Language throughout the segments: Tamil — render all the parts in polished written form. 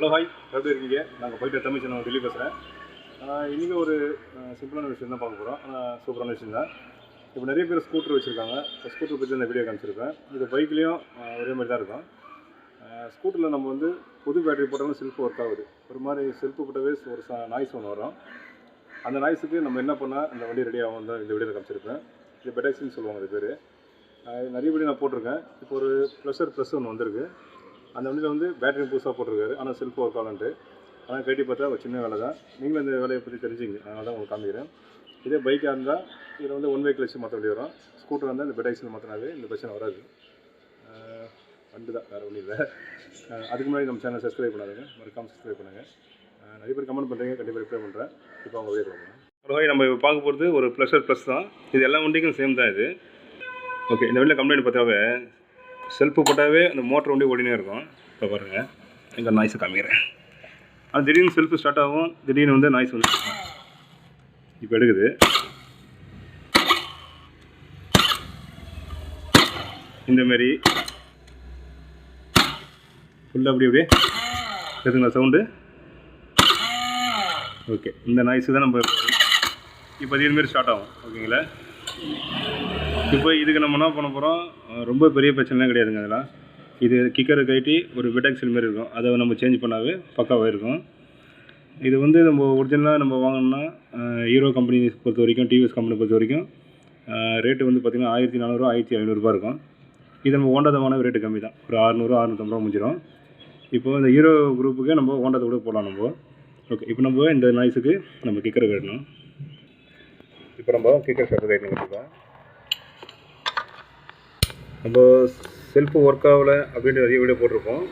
ஹலோ ஹாய், எப்படி இருக்கீங்க? நாங்கள் போயிட்டு தமிழ் சேனல் டெல்லி பேசுகிறேன். இன்றைக்கி ஒரு சிம்பிளான விஷயம் தான் பார்க்க போகிறோம். சூப்பரான விஷயம் தான். இப்போ நிறைய பேர் ஸ்கூட்டர் வச்சுருக்காங்க. ஸ்கூட்டர் பற்றி இந்த வீடியோ காமிச்சிருப்பேன். இது பைக்லேயும் ஒரே மாதிரி தான் இருக்கும். ஸ்கூட்டரில் நம்ம வந்து புது பேட்டரி போட்டாலும் செல்ஃப் ஒர்க் ஆகுது. ஒரு மாதிரி செல்ஃபு போட்டவே ஒரு நாய்ஸ் ஒன்று வரும். அந்த நாய்ஸுக்கு நம்ம என்ன பண்ணால் அந்த வண்டி ரெடி ஆகும் தான் இந்த வீடியோவில் காமிச்சிருப்பேன். இது பெடாக்ஸின்னு சொல்லுவாங்க இது பேர். நிறைய வீடியோ நான் போட்டிருக்கேன். இப்போ ஒரு ப்ளஸ் ஒன்று வந்திருக்கு. அந்த வண்டியில் வந்து பேட்டரி புதுசாக போட்டிருக்காரு, ஆனால் செல்ஃப் ஒர்க் ஆகலன்ட்டு. ஆனால் கட்டி பார்த்தா ஒரு சின்ன வேலை தான். நீங்களும் இந்த வேலையை பற்றி தெரிஞ்சுங்க, அதனால தான் உங்களுக்கு காமிக்கிறேன். இதே பைக்காக இருந்தால் இதில் வந்து ஒன் வே கிளச்சு மாற்ற வேண்டி வரும். ஸ்கூட்டர் இருந்தால் இந்த பெடாக்ஸில் மாற்றினாவே இந்த பிரச்சனை வராது. வண்டு தான், வேறு ஒன்றும் இல்லை. அதுக்கு முன்னாடி நம்ம சேனல் சப்ஸ்கிரைப் பண்ணாதுங்க, மறக்காமல் சப்ஸ்கிரைப் பண்ணுங்கள். நிறைய பேர் கமெண்ட் பண்ணுறீங்க, கண்டிப்பாக ரிப்ளை பண்ணுறேன். இப்போ அவங்க வீடியோ பார்க்கலாம். ஹலோ, நம்ம இப்போ பார்க்க போகிறது ஒரு ப்ளஸ் தான். இது எல்லா வண்டிக்கும் சேம் தான் இது. ஓகே, இந்த வண்டியில் கம்ப்ளைண்ட் பார்த்தாவே செல்ஃபு போட்டாவே அந்த மோட்டர் வண்டி ஓடினே இருக்கும். இப்போ பாருங்கள், எங்கள் நாய்ஸை காமிக்கிறேன். அது திடீர்னு செல்ஃபு ஸ்டார்ட் ஆகும், திடீர்னு வந்து நாய்ஸ் வந்து இப்போ எடுக்குது. இந்தமாரி ஃபுல்லாக அப்படியே கேட்குங்களா சவுண்டு? ஓகே, இந்த நாய்ஸு தான் நம்ம இப்போ இதுமாரி ஸ்டார்ட் ஆகும். ஓகேங்களா? இப்போ இதுக்கு நம்ம என்ன பண்ண போகிறோம், ரொம்ப பெரிய பிரச்சனைலாம் கிடையாதுங்க. அதெல்லாம் இது கிக்கரை கட்டி ஒரு பெடாக்ஸில் மாரி இருக்கும், அதை நம்ம சேஞ்ச் பண்ணாவே பக்காவாக இருக்கும். இது வந்து நம்ம ஒரிஜினலாக நம்ம வாங்கணும்னா ஹீரோ கம்பெனி பொறுத்த வரைக்கும், டிவிஎஸ் கம்பெனி பொறுத்த வரைக்கும் ரேட்டு வந்து பார்த்திங்கன்னா 1400 1500 இருக்கும். இது நம்ம ஹோண்டாத வாங்கினா ரேட்டு கம்மி தான், ஒரு 600 650 முடிஞ்சிடும். இப்போது இந்த ஹீரோ குரூப்புக்கு நம்ம ஹோண்டாத கூட போடலாம் நம்ம. ஓகே, இப்போ நம்ம இந்த நாய்ஸுக்கு நம்ம கிக்கரை கட்டணும். இப்போ நம்ம கிக்கர் ஷட்டர் கட்டணும். கண்டிப்பாக நம்ம செல்ஃபு ஒர்க் ஆகலை அப்படின்ட்டு நிறைய வீடியோ போட்டிருப்போம்.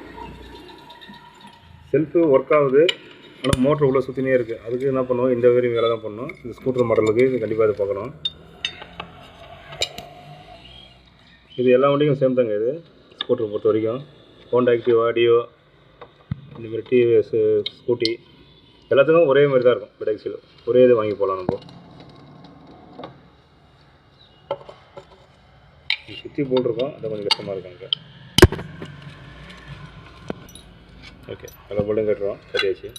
செல்ஃபு ஒர்க் ஆகுது, ஆனால் மோட்ரு உள்ள சுற்றினே இருக்குது. அதுக்கு என்ன பண்ணுவோம், இந்த மாதிரி வேலை தான் பண்ணணும். இந்த ஸ்கூட்டர் மாடலுக்கு இது கண்டிப்பாக இது பார்க்கணும். இது எல்லா வண்டிக்கும் சேம் தாங்க. இது ஸ்கூட்டரை பொறுத்த வரைக்கும் ஹோண்டா ஆக்டிவா, டியோ, இந்தமாதிரி டிவிஎஸ் ஸ்கூட்டி எல்லாத்துக்கும் ஒரே மாதிரி தான் இருக்கும். பெடாக்ஸில் ஒரே இது வாங்கி போகலாம். நம்ம சுற்றி போட்டிருக்கோம், அது கொஞ்சம் கஷ்டமாக இருக்காங்க. ஓகே, நல்லா போல்டும் கட்டுறோம், கட்டியாச்சு.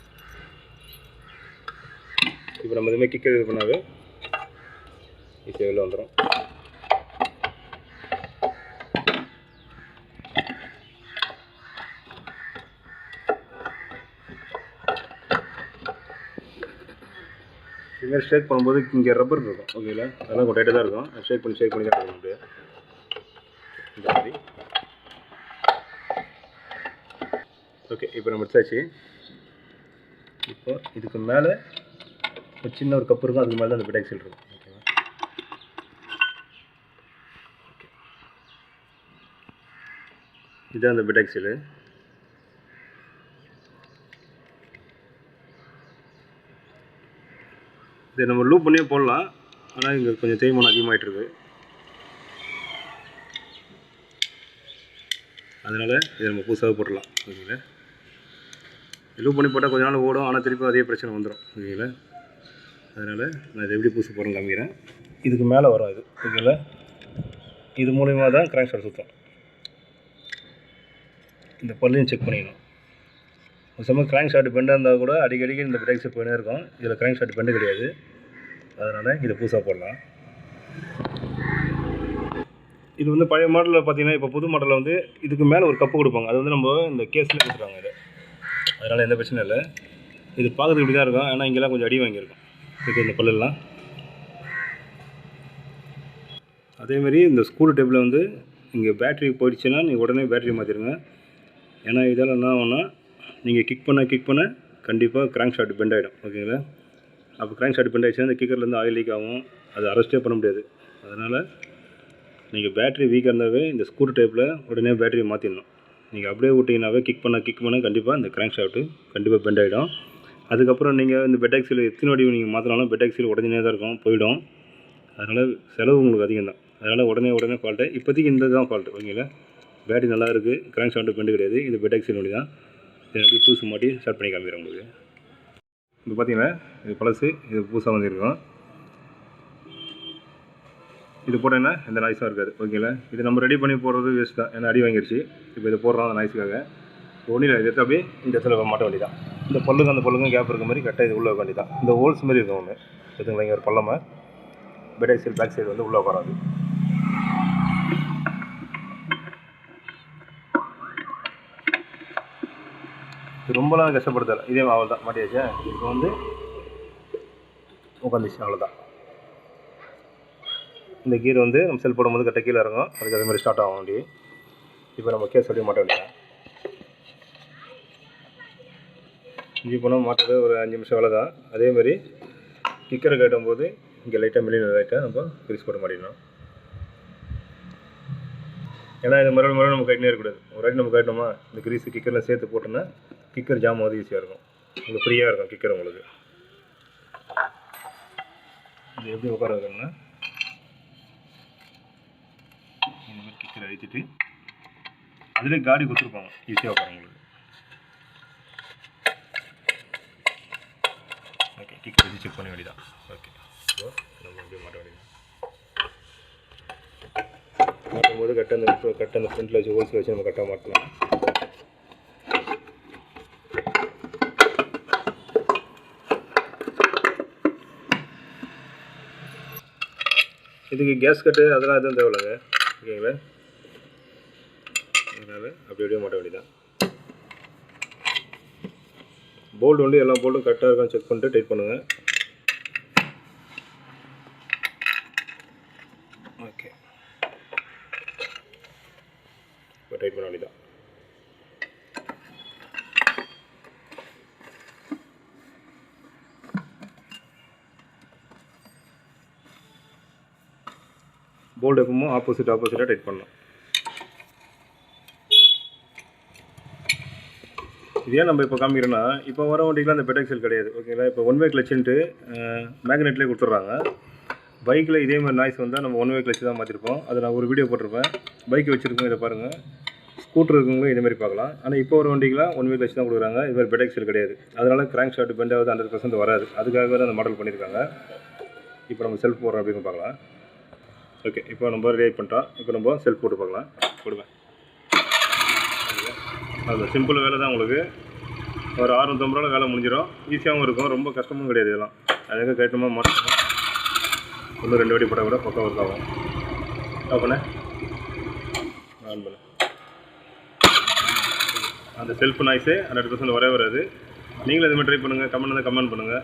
இப்போ நம்ம இதுமாதிரி கிக்கர் இது பண்ணாவே ஈஸியாக வெளில வந்துடும். இதுமாதிரி ஷேக் பண்ணும்போது இங்கே ரப்பர் இருக்கும். ஓகேங்களா? அதெல்லாம் கொஞ்சம் டைட்டாக தான் இருக்கும். ஷேக் பண்ணி தான் இருக்கணும். அப்படியே இந்த மாதிரி. ஓகே, இப்போ நம்ம எடுத்தாச்சு. இப்போ இதுக்கு மேலே ஒரு சின்ன ஒரு கப்பு இருக்கும், அதுக்கு மேலே தான் அந்த பெடாக்ஸில் இருக்கும். ஓகேவா? ஓகே, இதுதான் அந்த பெடாக்ஸில். இதை நம்ம லூப் பண்ணியே போடலாம், ஆனால் இங்கே கொஞ்சம் தேய்மானம் அதிகமாகிட்டுருக்கு. அதனால் இதை நம்ம புதுசாக போடலாம். ஓகேங்களா? லூப் பண்ணி போட்டால் கொஞ்ச நாள் ஓடும், ஆனால் திருப்பி அதே பிரச்சனை வந்துடும். ஓகேங்களா? அதனால் நான் இதை எப்படி புதுசு போடுறேன்னு காமிக்கிறேன். இதுக்கு மேலே வரும் இது. ஓகேங்களா? இது மூலிமா தான் கிராங்க் ஷாஃப்ட் சுற்றும். இந்த பல்லையும் செக் பண்ணிக்கணும். ஒரு சமயம் கிராங்க் ஷாஃப்ட் பெண்டாக இருந்தால் கூட அடிக்கடிக்கு இந்த பெடாக்ஸில் போயினே இருக்கும். இதில் கிராங்க் ஷாஃப்ட் பெண்டு கிடையாது, அதனால் இதை புதுசாக போடலாம். இது வந்து பழைய மாடலில் பார்த்தீங்கன்னா, இப்போ புது மாடலில் வந்து இதுக்கு மேலே ஒரு கப்பு கொடுப்பாங்க. அது வந்து நம்ம இந்த கேஸில் கொடுத்துருவாங்க இது. அதனால் எந்த பிரச்சனையும் இல்லை. இது பார்க்குறதுக்கு இப்படி தான் இருக்கும், ஆனால் இங்கெல்லாம் கொஞ்சம் அடி வாங்கியிருக்கும் இது இந்த பல்லெல்லாம். அதேமாதிரி இந்த ஸ்கூல் டேபிளில் வந்து இங்கே பேட்ரி போயிடுச்சுன்னா நீங்கள் உடனே பேட்ரி மாற்றிடுங்க. ஏன்னா இதெல்லாம் என்ன ஆகும்னா, நீங்கள் கிக் பண்ண கண்டிப்பாக கிராங்க் ஷாஃப்ட் பெண்ட் ஆகிடும். ஓகேங்களா? அப்போ கிராங்க் ஷாஃப்ட் பெண்ட் ஆகிடுச்சுன்னா இந்த கிக்கர்லேருந்து ஆயில் லீக் ஆகும், அது அரெஸ்ட்டே பண்ண முடியாது. அதனால் நீங்கள் பேட்ரி வீக்காக இருந்தாவே இந்த ஸ்கூட்டர் டைப்பில் உடனே பேட்டரி மாற்றிடணும். நீங்கள் அப்படியே விட்டிங்கனாவே கிக் பண்ண கண்டிப்பாக இந்த கிராங்க் ஷாஃப்ட்டு கண்டிப்பாக பெண்ட் ஆகிடும். அதுக்கப்புறம் நீங்கள் இந்த பெடாக்ஸில் எத்தனை வாட்டி நீங்கள் மாற்றினாலும் பெடாக்ஸில் உடனே தான் இருக்கும், போயிடும். அதனால் செலவு உங்களுக்கு அதிகம் தான். அதனால் உடனே ஃபால்ட்டு. இப்போதைக்கு இந்த தான் ஃபால்ட்டு. ஓகேங்களா? பேட்டரி நல்லா இருக்குது, கிராங்க் ஷாஃப்ட்டு பெண்டு கிடையாது. இது பெடாக்ஸில் வண்டி தான். இதை எப்படி புதுசு மாட்டி ஸ்டார்ட் பண்ணி காமிக்கிறேன் உங்களுக்கு. இப்போ பார்த்தீங்கன்னா இது பழசு, இது புதுசாக வந்துருக்கும். இது போட்டேன்னா எந்த நாய்ஸும் இருக்காது. ஓகேங்களா? இது நம்ம ரெடி பண்ணி போடுறது வேஸ்ட் தான், ஏன்னா அடி வாங்கிடுச்சு. இப்போ இது போடுறோம் அந்த நாய்ஸுக்காக. ஒன்றும் இல்லை, இது அப்படியே இந்த இடத்துல மாட்ட வேண்டியதான். இந்த பல்லுங்க அந்த பல்லுங்க கேப் இருக்க மாதிரி கரெக்டாக இது உள்ளே வைக்க வேண்டியதான். இந்த ஹோல்ஸ் மாதிரி இருக்கும் ஒன்று எதுங்களா, இங்கே ஒரு பள்ளமாக பெட் ஆக்சில் பேக் சைடு வந்து உள்ளே உட்காராது. ரொம்பலாம் கஷ்டப்படுத்தலை, இதே அவ்வளோ தான் மாட்டியாச்சு. இப்போ வந்து உட்காந்துச்சு, அவ்வளோதான். இந்த கீர் வந்து நம்ம செல் போடும்போது கரெக்டாக கீழே இறங்கும், அதுக்கு அதே மாதிரி ஸ்டார்ட் ஆகும் வண்டி. இப்போ நம்ம கேஸ் அப்படியே மாட்ட வேண்டியதான். இஞ்சி போனால் மாட்டுறது ஒரு 5 நிமிஷம் வேலை தான். அதேமாதிரி கிக்கரை கட்டும்போது இங்கே லைட்டாக மில்லியன் லைட்டாக நம்ம கிரீஸ் போட்டு மாட்டிடணும். ஏன்னா இது மறுபடியும் நம்ம கட்டினே இருக்கக்கூடாது. ஒரு வாட்டி நம்ம கட்டணுமா இந்த கிரீஸு கிக்கரில் சேர்த்து போட்டோன்னா கிக்கர் ஜாம் ஆகுது, ஈஸியாக இருக்கும், உங்களுக்கு ஃப்ரீயாக இருக்கும் கிக்கர். உங்களுக்கு இது எப்படி உட்கார வைக்கணும்னா இந்த மாதிரி கிக்கர் அழுத்திட்டு அதிலே காடி கொடுத்துருப்பாங்க, ஈஸியாக உட்கார உங்களுக்கு. ஓகே, கிக்கர் வச்சு செக் பண்ண வேண்டியதான். ஓகே, ஸோ நம்ம அப்படியே மாட்ட வேண்டியதான். மாட்டும்போது கரெக்டாக அந்த ஃப்ரண்ட்டில் வச்சு ஹோல்ஸில் வச்சு நம்ம கரெக்டாக மாட்டலாம். இதுக்கு கேஸ் கட்டு அதெல்லாம் எதுவும் தேவையில்லைங்க, ஓகேங்களா. அதனால் அப்படி அப்படியே மாட்ட வேண்டியதான். போல்டு வந்து எல்லா போல்டும் கரெக்டாக இருக்கான்னு செக் பண்ணிட்டு டைட் பண்ணுங்கள். ஓகே, இப்போ டைட் பண்ண வேண்டியதான். போல்டு எப்பவுமே ஆப்போசிட்டாக டைட் பண்ணணும். இதே நம்ம இப்போ காமிக்கிறோன்னா, இப்போ வர வண்டிக்கெலாம் அந்த பெட் ஆக்சில் கிடையாது, ஓகேங்களா. இப்போ ஒன் வே கிளச்சுன்ட்டு மேக்னெட்லேயே கொடுத்துட்றாங்க. பைக்கில் இதே மாதிரி நாய்ஸ் வந்தால் நம்ம ஒன் வே கிளச்சு தான் மாற்றிருப்போம். அதை நான் ஒரு வீடியோ போட்டிருப்பேன். பைக் வச்சுருக்கோம், இதை பாருங்கள். ஸ்கூட்டர் இருக்கவங்க இதேமாதிரி பார்க்கலாம். ஆனால் இப்போ ஒரு வண்டிக்கெலாம் ஒன் வே கிளச்சு தான் கொடுக்குறாங்க, இது மாதிரி பெட் ஆக்சில் கிடையாது. அதனால் கிராங்க் ஷாட் பெண்டாவது 100% வராது. அதுக்காகவே தான் அந்த மாடல் பண்ணியிருக்காங்க. இப்போ நம்ம செல்ஃப் போடுறோம் அப்படின்னு பார்க்கலாம். ஓகே, இப்போ நம்ம ரெடி பண்ணிட்டோம். இப்போ நம்ம செல்ஃப் போட்டு பார்க்கலாம். போடுவேன், அது சிம்பிள் வேலை தான். உங்களுக்கு ஒரு 650 ரூபாவில் வேலை முடிஞ்சிடும். ஈஸியாகவும் இருக்கும், ரொம்ப கஷ்டமும் கிடையாது. இதெல்லாம் அதுக்காக கட்டணுமா மாட்டணும், ஒன்று 2 வாட்டி போட்டால் கூட பக்கம் ஒர்க் ஆகும். ஆஃப் பண்ண ஆன் பண்ண அந்த செல்ஃப் நாய்ஸே 100% வரவே வராது. நீங்களும் இதுமாதிரி ட்ரை பண்ணுங்கள். கமெண்ட் பண்ணுங்கள்.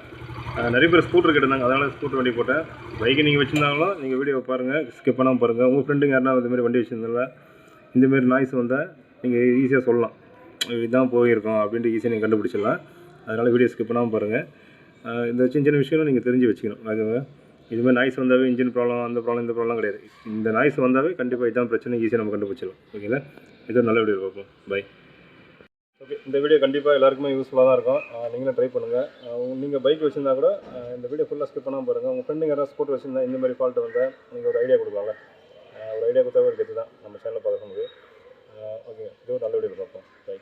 நிறைய பேர் ஸ்கூட்டர் கேட்டிருந்தாங்க, அதனால் ஸ்கூட்டர் வண்டி போட்டேன். பைக்கை நீங்கள் வச்சுருந்தாங்களோ நீங்கள் வீடியோ பாருங்கள், ஸ்கிப் பண்ணாமல் பாருங்கள். உங்கள் ஃப்ரெண்டுங்க யாருன்னா இதுமாதிரி வண்டி வச்சுருந்தால இந்தமாரி நாய்ஸ் வந்தால் நீங்கள் ஈஸியாக சொல்லலாம், இதுதான் போயிருக்கோம் அப்படின்ட்டு ஈஸியாக நீங்கள் கண்டுபிடிச்சிடலாம். அதனால் வீடியோ ஸ்கிப் பண்ணாமல் பாருங்கள். இந்த சின்ன விஷயங்களும் நீங்கள் தெரிஞ்சு வச்சுக்கணும். அதுக்காக இதுமாதிரி நாய்ஸ் வந்தாவே இன்ஜின் ப்ராப்ளம், அந்த ப்ராப்ளம், இந்த ப்ராப்ளம் கிடையாது. இந்த நாய்ஸ் வந்தாவே கண்டிப்பாக இதுதான் பிரச்சனை, ஈஸியாக நம்ம கண்டுபிடிச்சிடலாம். ஓகேங்களா. இது நல்ல வீடியோ பார்ப்போம். பை. ஓகே, இந்த வீடியோ கண்டிப்பாக எல்லாருக்குமே யூஸ்ஃபுல்லாக தான் இருக்கும். நீங்களும் ட்ரை பண்ணுங்கள். நீங்கள் பைக் வச்சுருந்தா கூட இந்த வீடியோ ஃபுல்லாக ஸ்கிப் பண்ணாமல் பாருங்கள். உங்கள் ஃப்ரெண்டுங்க யாராவது ஸ்கூட்டர் வச்சுருந்தா இந்த மாதிரி ஃபால்ட் வந்தால் நீங்கள் ஒரு ஐடியா கொடுக்கலாம்ல. ஒரு ஐடியா கொடுத்தாவே ஒரு கெத்து தான் நம்ம சேனலில் பார்க்க முடியும். ஓகே, இது ஒரு நல்ல வீடியோ பார்ப்போம். பை.